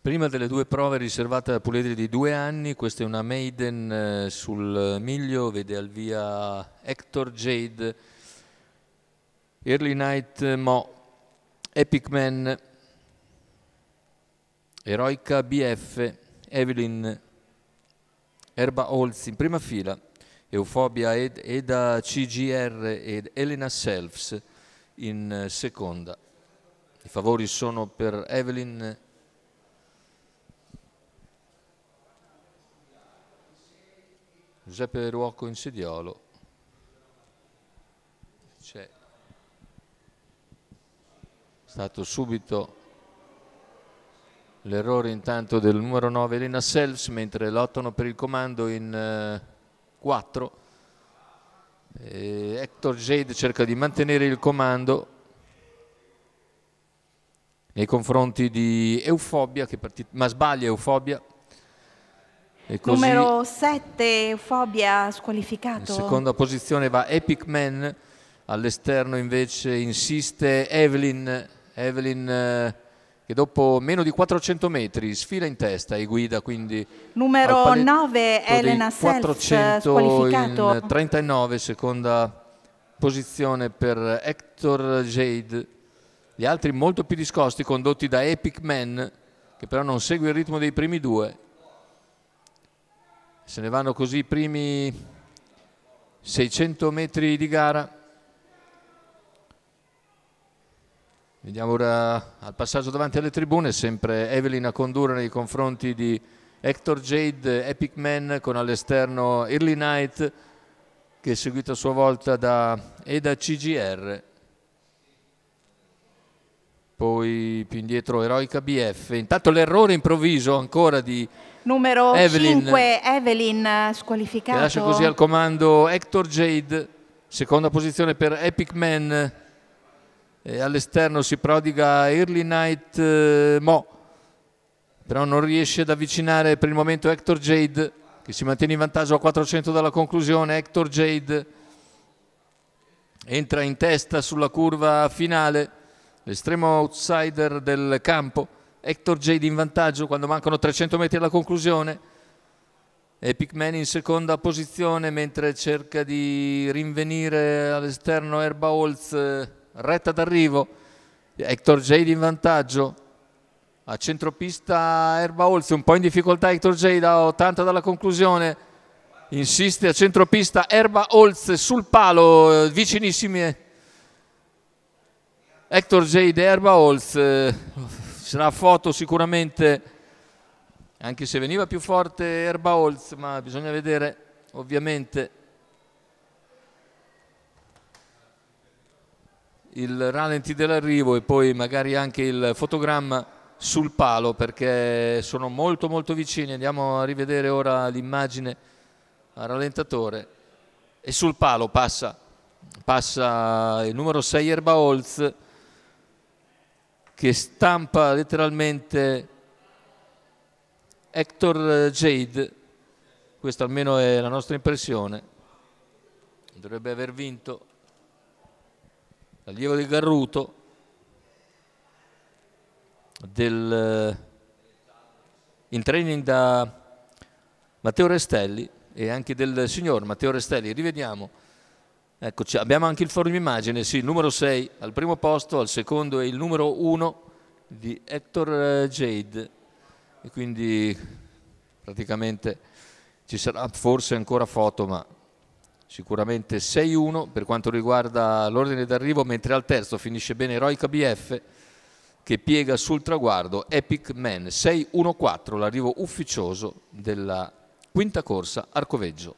Prima delle due prove riservate a puledri di 2 anni, questa è una maiden sul miglio, vede al via Hector Jade, Early Night Mo, Epic Man, Eroica BF, Evelyn, Erba Holz in prima fila, Eufobia Eda CGR ed Elena Selfs in seconda. I favori sono per Evelyn Giuseppe Ruocco in sediolo. C'è stato subito l'errore intanto del numero 9 Elena Selfs, mentre lottano per il comando in 4. Hector Jade cerca di mantenere il comando nei confronti di Eufobia, ma sbaglia Eufobia. E così, numero 7 Eufobia squalificato. In seconda posizione va Epic Man, all'esterno invece insiste Evelyn che dopo meno di 400 metri sfila in testa e guida quindi numero 9 Elena Selfs squalificato in 39, seconda posizione per Hector Jade. Gli altri molto più discosti, condotti da Epic Man, che però non segue il ritmo dei primi due. Se ne vanno così i primi 600 metri di gara. Vediamo ora al passaggio davanti alle tribune, sempre Evelyn a condurre nei confronti di Hector Jade, Epic Man, con all'esterno Early Night, che è seguito a sua volta da Eda CGR. Poi più indietro Eroica BF. Intanto l'errore improvviso ancora di numero Evelyn, 5 Evelyn squalificato. Che lascia così al comando Hector Jade, seconda posizione per Epic Man. All'esterno si prodiga Early Night Mo, però non riesce ad avvicinare per il momento Hector Jade, che si mantiene in vantaggio a 400 dalla conclusione. Hector Jade entra in testa sulla curva finale, l'estremo outsider del campo. Hector Jade in vantaggio quando mancano 300 metri alla conclusione. Epic Man in seconda posizione, mentre cerca di rinvenire all'esterno Erba Holz, retta d'arrivo. Hector Jade in vantaggio. A centropista Erba Holz, un po' in difficoltà Hector Jade a 80 dalla conclusione. Insiste a centropista Erba Holz sul palo, vicinissimi Hector Jade e Erba Holz. Ci sarà foto sicuramente, anche se veniva più forte Erba Holz, ma bisogna vedere ovviamente il rallenti dell'arrivo e poi magari anche il fotogramma sul palo, perché sono molto molto vicini. Andiamo a rivedere ora l'immagine a rallentatore e sul palo passa il numero 6 Erba Holz, che stampa letteralmente Hector Jade. Questa almeno è la nostra impressione. Dovrebbe aver vinto l'allievo del Garruto, in training da Matteo Restelli e anche del signor Matteo Restelli. Rivediamo, eccoci, abbiamo anche il foro di immagine, sì, il numero 6 al primo posto, al secondo è il numero 1 di Hector Jade, e quindi praticamente ci sarà forse ancora foto, ma sicuramente 6-1 per quanto riguarda l'ordine d'arrivo, mentre al terzo finisce bene Eroica BF, che piega sul traguardo Epic Man. 6-1-4 l'arrivo ufficioso della quinta corsa Arcoveggio.